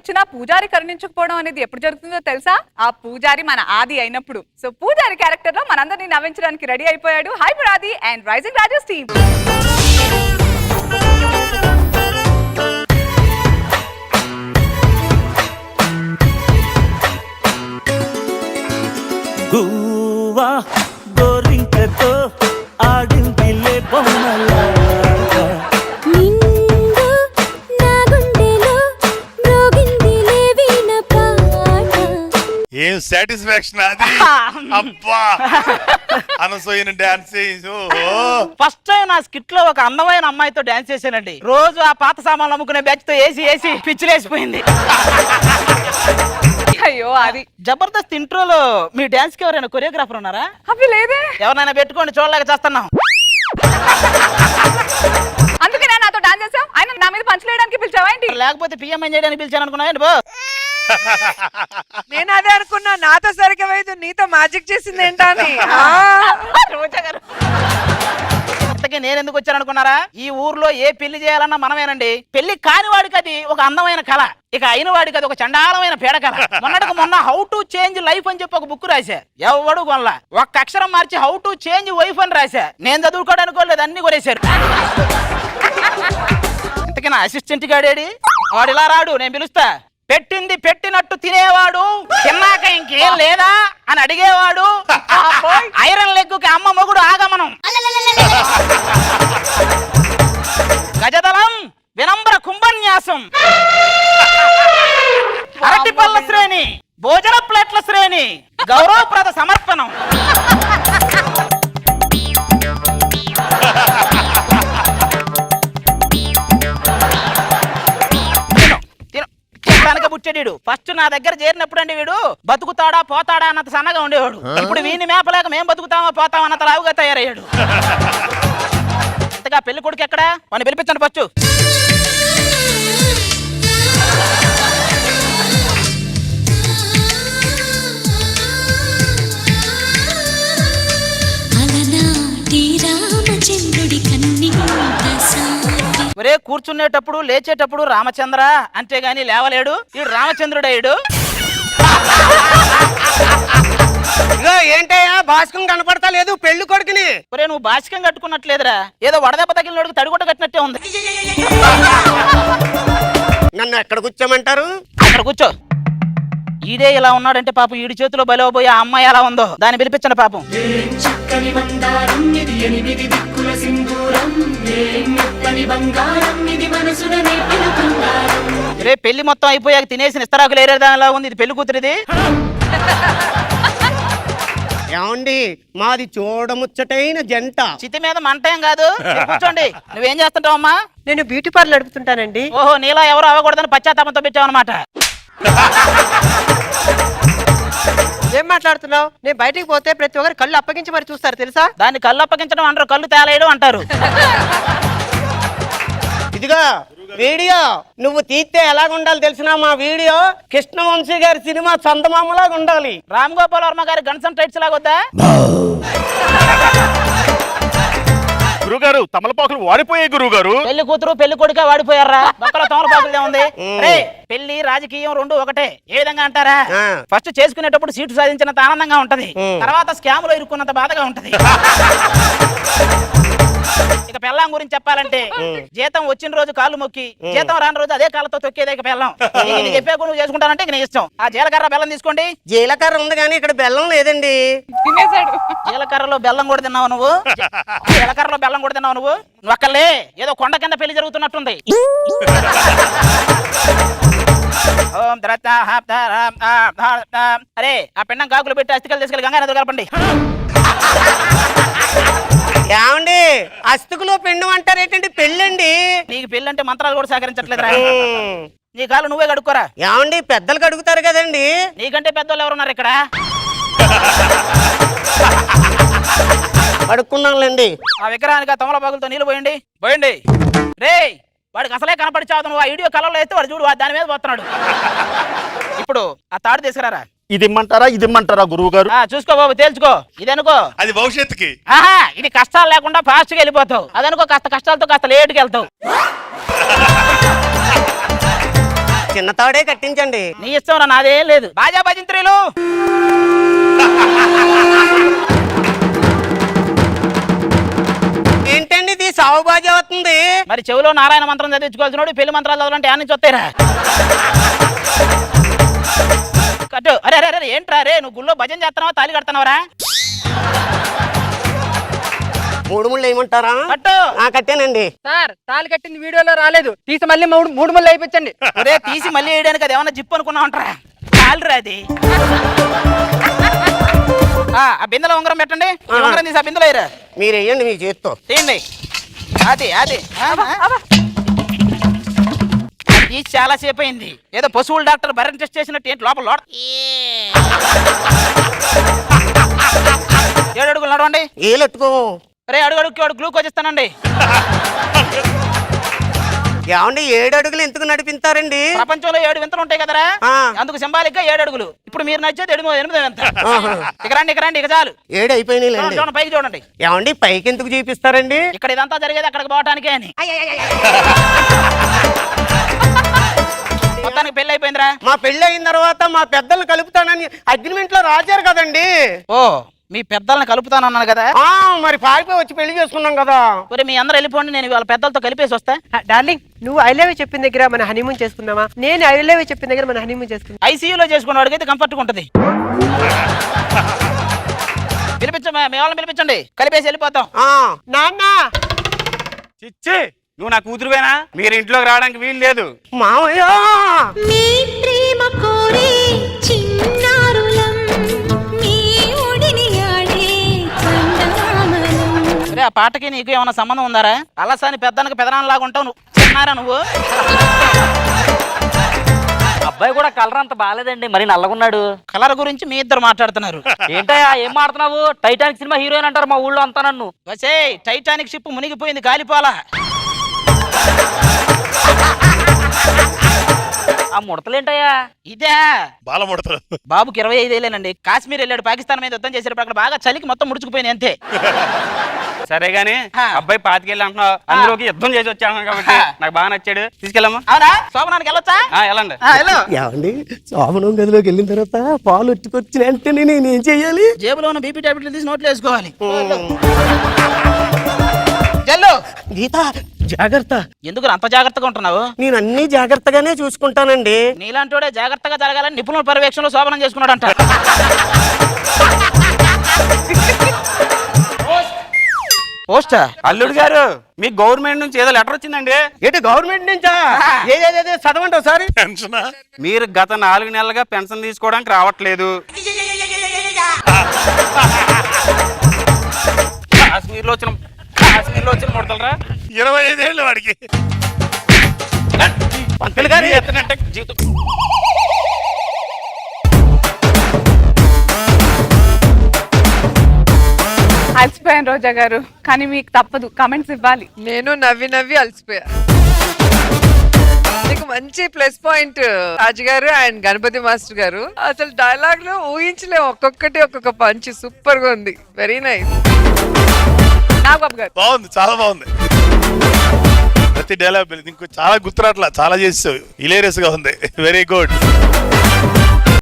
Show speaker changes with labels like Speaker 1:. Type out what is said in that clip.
Speaker 1: ఇచ్చినా పూజారి కరుణించకపోవడం అనేది ఎప్పుడు జరుగుతుందో తెలుసా? ఆ పూజారి మన ఆది అయినప్పుడు. సో పూజారి క్యారెక్టర్ లో మనందరినీ నవ్వించడానికి రెడీ అయిపోయాడు హైపర్ ఆది and rising Rogers team.
Speaker 2: Guvva గోరింకతో ఆడిందిలే బొమ్మలాగా
Speaker 3: నిండు నా గుండెలో మ్రోగిందిలే వీణ పాట.
Speaker 4: ఏం సాటిస్ఫాక్షన్ అది. అబ్బా అనసూయని డాన్స్ చేసి
Speaker 5: ఫస్ట్ టైం నా స్కిట్ లో ఒక అందమైన అమ్మాయితో డాన్స్ చేశానండి. రోజు ఆ పాత సామాన్లు అమ్ముకునే బ్యాచ్ తో వేసి పిచ్చిలేసిపోయింది.
Speaker 1: అయ్యో అది
Speaker 5: జబర్దస్త్ ఇంట్రోలో మీ డాన్స్ కి ఎవరైనా కొరియోగ్రాఫర్ ఉన్నారా?
Speaker 1: అవి లేదే.
Speaker 5: ఎవరైనా పెట్టుకోండి, చూడలేక చేస్తున్నాం.
Speaker 1: అందుకే నాతో డాన్స్ చేసావు. ఆయన నా మీద పంచలేయడానికి పిలిచావా ఏంటి?
Speaker 5: లేకపోతే పిఎంఎన్ చేయడానికి పిలిచాను అనుకున్నావు బో.
Speaker 6: నేను అదే అనుకున్నా, నాతో సరిగ్గా వైద్యు నీతో మ్యాజిక్ చేసింది ఏంటా అని.
Speaker 5: ఇంతకీ నేను ఎందుకు వచ్చాను అనుకున్నారా? ఈ ఊర్లో ఏ పెళ్లి చేయాలన్నా మనమేనండి. పెళ్లి కాని వాడికి అది ఒక అందమైన కళ, ఇక అయిన వాడికి అది ఒక చండాలమైన పేడ కళ. మొన్న హౌ టు చేంజ్ లైఫ్ అని చెప్పి ఒక బుక్ రాశా. ఎవడు కొనలా. ఒక్క అక్షరం మార్చి హౌ టు చేంజ్ వైఫ్ అని రాశా. నేను చదువుకోవడానికి అనుకోలేదు, అన్ని కొనేశారు. ఇంతకీ నా అసిస్టెంట్ గాడేడి? వాడు ఇలా రాడు, నేను పిలుస్తా. పెట్టింది పెట్టినట్టు తినేవాడు, తిన్నాక ఇంకేం లేదా అని అడిగేవాడు, ఐరన్ లెగ్గుకి అమ్మ మొగుడు ఆగమనం. గజదళం వినంబర కుంభన్యాసం, అరటి పళ్ళ శ్రేణి, భోజన ప్లేట్ల శ్రేణి, గౌరవప్రద సమర్పణం. పుట్టాడు. ఫస్ట్ నా దగ్గర చేరినప్పుడు అండి వీడు బతుకుతాడా పోతాడా అన్నంత సన్నగా ఉండేవాడు. ఇప్పుడు వీడిని మేపలేక మేము బతుకుతామా పోతామా అన్నంత లావుగా తయారయ్యాడు. ఇంతగా పెళ్లి కొడుకు ఎక్కడా? వాడిని పిలిపించండి ఫస్ట్. ఒరే కూర్చునేటప్పుడు లేచేటప్పుడు రామచంద్ర అంతేగాని లేవలేడు. ఈడు రామచంద్రుడు అయ్యాడు.
Speaker 6: ఏంటయ్యా భాస్కం కనపడతా లేదు పెళ్లి కొడుకుని?
Speaker 5: ఒరే నువ్వు భాషకం కట్టుకున్నట్లేదురా, ఏదో వడదెబ్బ తగిలినోడికి తడిగుట్ట కట్టినట్టే ఉంది.
Speaker 6: నన్ను ఎక్కడ కూర్చోమంటారు?
Speaker 5: అక్కడ కూర్చో. ఈడే ఇలా ఉన్నాడంటే పాపం ఈడి చేతిలో బలవబోయే ఆ అమ్మాయి ఎలా ఉందో దాన్ని పిలిపించండి పాపం. రే పెళ్లి మొత్తం అయిపోయాక తినేసిన ఇస్తరాకులు ఏరేదానిలా ఉంది ఇది పెళ్లి కూతురిది.
Speaker 6: ఏమండి మాది చూడముచ్చటైన జంట.
Speaker 5: చితి మీద మంటేం కాదు, కూర్చోండి. నువ్వేం చేస్తుంటావు అమ్మా?
Speaker 6: నేను బ్యూటీ పార్లర్ నడుపుతుంటానండి.
Speaker 5: ఓహో నీలా ఎవరు అవ్వకూడదని పశ్చాత్తాపంతో పెట్టావు అనమాట.
Speaker 6: ఏం మాట్లాడుతున్నావు? నేను బయటికి పోతే ప్రతి ఒక్కరు కళ్ళు అప్పగించి మరి చూస్తారు తెలుసా?
Speaker 5: దాన్ని కళ్ళు అప్పగించడం అంటారు, కళ్ళు తేలేయడం అంటారు.
Speaker 6: ఇదిగా వీడియో నువ్వు తీస్తే ఎలాగుండాలి తెలిసినా? మా వీడియో కృష్ణవంశీ గారి సినిమా చందమామలాగా ఉండాలి.
Speaker 5: రామ్ గోపాల్ వర్మ గారి గన్స్ అండ్ టైట్స్ లాగా వద్దా?
Speaker 4: గురుగారు తమలపాకులు వాడిపోయే గురుగారు.
Speaker 5: పెళ్లి కూతురు పెళ్లి కొడుకే వాడిపోయారా? బొక్కల తమలపాకులు ఉంది. రే పెళ్లి రాజకీయం రెండు ఒకటే. ఏ విధంగా అంటారా? ఫస్ట్ చేసుకునేటప్పుడు సీటు సాధించినంత ఆనందంగా ఉంటది, తర్వాత స్కామ్ లో ఇరుక్కున్నంత బాధగా ఉంటది. ఇక పెళ్ళాం గురించి చెప్పాలంటే జీతం వచ్చిన రోజు కాళ్ళు మొక్కి జీతం రాని రోజు అదే కాళ్ళతో తొక్కేదే ఇక పెళ్ళాం. చెప్పే నువ్వు చేసుకుంటానంటే ఇక నీ ఇష్టం. ఆ జీలకర్ర బెల్లం తీసుకోండి.
Speaker 6: జీలకర్ర ఉంది కానీ ఇక్కడ బెల్లం లేదండి.
Speaker 1: తినేసాడు.
Speaker 5: జీలకర్రలో బెల్లం కూడా తిన్నావు నువ్వు? జీలకర్రలో బెల్లం కూడా తిన్నావు నువ్వు? నువ్వు అక్కర్లే, ఏదో కొండ కింద పెళ్లి జరుగుతున్నట్టుంది. అరే ఆ పిండం కాకులు పెట్టి అస్థికలు తీసుకెళ్ళి గంగా నది కలపండి.
Speaker 6: ఏమండి అస్తుకులో పెండు అంటారు ఏంటండి? పెళ్ళండి.
Speaker 5: నీకు పెళ్ళి అంటే మంత్రాలు కూడా సహకరించట్లేదురా. నీ కాళ్ళు నువ్వే కడుక్కోరా.
Speaker 6: ఏమండి పెద్దలు కడుగుతారు కదండి.
Speaker 5: నీకంటే పెద్దోళ్ళు ఎవరున్నారు ఇక్కడ?
Speaker 6: కడుక్కున్నాంలేండి.
Speaker 5: ఆ విగ్రహానికి తమలపాకులతో నీళ్ళు పోయండి. పోయండి. రే వాడికి అసలే కనపడి చావు. నువ్వు ఆ వీడియో కలర్లో వేస్తే వాడు చూడు దాని మీద పోతున్నాడు. ఇప్పుడు ఆ తాడు తీసుకురారా.
Speaker 4: ఇదిమ్మంటారా గురువు గారు?
Speaker 5: చూసుకో బాబు, తేల్చుకో. ఇదనుకో
Speaker 4: అది భవిష్యత్తుకి.
Speaker 5: ఇది కష్టాలు లేకుండా ఫాస్ట్ గా వెళ్ళిపోతావు. అదనుకో కాస్త కష్టాలతో కాస్త లేటుకి వెళ్తావు.
Speaker 6: చిన్న తాడే కట్టించండి.
Speaker 5: నీ ఇష్టం నాదేం లేదు. బాజా భజంత్రీలు
Speaker 6: ఏంటండి ఇది సావు బాజీ అవుతుంది?
Speaker 5: మరి చెవిలో నారాయణ మంత్రం చదివించుకోవాల్సినోడు పెళ్లి మంత్రాలు చదవాలంటే ఆ నుంచి వస్తాయిరా. కట్టు. అరే అరే అరే ఏంట్రా రే, నువ్వు గుళ్ళో భజన చేస్తున్నావా తాళి కడుతున్నావరా?
Speaker 6: మూడు ముళ్ళు వేయమంటారా?
Speaker 5: కట్టు.
Speaker 6: కట్టానండి.
Speaker 7: సార్ తాళి కట్టింది వీడియోలో రాలేదు, తీసి మళ్ళీ మూడు ముళ్ళు అయిపోయించండి.
Speaker 5: అరే తీసి మళ్ళీ వేయడానికి అది ఏమన్నా జిప్పు అనుకున్నావు అంటారా? కాలురా అది. ఆ బిందెలో ఉంగరం పెట్టండి. ఈ ఉంగరం తీసి ఆ బిందెలో వేయరా.
Speaker 6: మీరు వేయండి మీ చేతితో.
Speaker 5: తీయండి. అది అది తీసి చాలా సేపు అయింది. ఏదో పశువుల డాక్టర్ బర్రెన్ టెస్ట్ చేసినట్టు ఏంటి లోపల 7 అడుగులు నడవండి.
Speaker 6: ఏలెట్టుకో.
Speaker 5: రే అడుగు అడుగు గ్లూకోజ్ ఇస్తానండి.
Speaker 6: ఏమండి 7 అడుగులు ఎందుకు నడిపిస్తారండి?
Speaker 5: ప్రపంచంలో 7 వింతలు ఉంటాయి కదరా, అందుకు సింబాలిక్ గా 7 అడుగులు. ఇప్పుడు మీరు నచ్చేది 8 వింత. ఇక రండి ఇక చాలు.
Speaker 6: 7 అయిపోయినాయి.
Speaker 5: చూడండి పైకి చూడండి.
Speaker 6: ఏమండి పైకి ఎందుకు చూపిస్తారండి?
Speaker 5: ఇక్కడ ఇదంతా జరిగేది అక్కడికి పోవటానికే అని. మొత్తానికి పెళ్లి అయిపోయిందిరా.
Speaker 6: మా పెళ్లి అయిన తర్వాత మా పెద్దలు కలుపుతానని అగ్రిమెంట్ లో రాశారు కదండి.
Speaker 5: ఓ మీ పెద్దల్ని కలుపుతానన్నాను కదా.
Speaker 6: మరి పారిపోయి వచ్చి పెళ్లి చేసుకున్నాం కదా.
Speaker 5: మరి మీ అందరూ వెళ్ళిపోండి, నేను వాళ్ళ పెద్దలతో కలిపేసి వస్తా.
Speaker 7: డార్లింగ్ నువ్వు ఐ లవ్ యూ చెప్పిన దగ్గర మన హనీమూన్ చేసుకుందామా? నేను ఐ లవ్ యూ చెప్పిన దగ్గర మన హనీమూన్ చేసుకుందాం.
Speaker 5: ఐసీయూలో చేసుకున్న వాడికి అయితే కంఫర్ట్ ఉంటది. పిలిపించండి, మీ వాళ్ళని పిలిపించండి, కలిపేసి వెళ్ళిపోతాం.
Speaker 6: నాన్న
Speaker 8: చిచ్చి నువ్వు నా కూతురువేనా? మీరు ఇంట్లోకి రావడానికి వీలు లేదు.
Speaker 6: మామయ్య
Speaker 3: మీ ప్రేమ కోరే చిన్నారులం మీ ఒడిని ఆడే చందమామలం.
Speaker 5: సరే ఆ పాటకి నీకు ఏమైనా సంబంధం ఉందారా? అలసాని పెద్దనకు పెదనాన్నలాగా ఉంటావు నువ్వు. చిన్నారా నువ్వు?
Speaker 9: అబ్బాయి కూడా కలర్ అంత బాగాలేదండి, మరి నల్లగున్నాడు.
Speaker 5: కలర్ గురించి మీ ఇద్దరు మాట్లాడుతున్నారు.
Speaker 9: ఏంటయ్యా ఏం మాడుతున్నావు? టైటానిక్ సినిమా హీరోయిన్ అంటారు మా ఊళ్ళో అంతా నన్ను.
Speaker 5: వసే టైటానిక్ షిప్ మునిగిపోయింది, కాలిపోలా.
Speaker 9: ఆ ముడతలేంటయ్యా?
Speaker 5: ఇదే
Speaker 4: బాల ముడతలు.
Speaker 5: బాబుకి 25 ఏళ్ళేనండి. కాశ్మీర్ వెళ్ళాడు, పాకిస్తాన్ మీద యుద్ధం చేసేటప్పుడు అక్కడ బాగా చలికి మొత్తం ముడుచుకుపోయింది అంతే.
Speaker 8: సరే గాని అబ్బాయి పాతికెళ్ళి అంటున్నావు, అందులోకి యుద్ధం చేసి వచ్చాను కాబట్టి నాకు బాగా నచ్చాడు. తీసుకెళ్ళమ్మా.
Speaker 5: అవునా? శోభనానికి వెళ్ళొచ్చా?
Speaker 8: వెళ్ళండి.
Speaker 6: ఏమండి శోభనం గదిలోకి వెళ్ళిన తర్వాత పాలు ఉట్టుకొచ్చిన వెంటనే నేనేం చెయ్యాలి?
Speaker 5: జేబులో ఉన్న బీపీ టాబ్లెట్లు తీసి నోట్లు వేసుకోవాలి. జల్లు
Speaker 6: గీత జాగ్రత్త.
Speaker 5: ఎందుకు అంత జాగ్రత్తగా ఉంటున్నావు?
Speaker 6: నేను అన్ని జాగ్రత్తగానే చూసుకుంటానండి.
Speaker 5: నీలాంటోడే జాగ్రత్తగా జరగాలని నిపుణుల పర్యవేక్షణలో శోభనం చేసుకున్నాడంట. పోస్టా?
Speaker 8: అల్లుడు గారు మీకు గవర్నమెంట్ నుంచి ఏదో లెటర్ వచ్చిందండి.
Speaker 6: ఏంటి గవర్నమెంట్ నుంచా? ఏదేదే చదవండి ఒకసారి.
Speaker 4: పెన్షనా?
Speaker 8: మీరు గత 4 నెలలుగా పెన్షన్ తీసుకోవడానికి రావట్లేదు. కాశ్మీర్లో వచ్చిన ముడతలరా.
Speaker 4: 25 ఏళ్ళు వాడికి.
Speaker 8: పంతులు గారు ఎత్తనంటే జీవితం.
Speaker 1: అలసిపోయాను రోజా గారు, కానీ మీకు తప్పదు, కమెంట్స్ ఇవ్వాలి.
Speaker 7: నేను నవ్వి అలసిపోయా. నీకు మంచి ప్లస్ పాయింట్ రాజు గారు అండ్ గణపతి మాస్టర్ గారు. అసలు డైలాగ్ లో ఊహించలేము, ఒక్కొక్కటి ఒక్కొక్క పంచ్ సూపర్ గా ఉంది. Very nice.
Speaker 1: నాగబాబు గారు
Speaker 4: బాగుంది, చాలా బాగుంది. ప్రతి డైలాగ్ ఇంకో చాలా గుర్తురాట్లా, చాలా చేసావు. హిలేరియస్ గా ఉంది. Very good.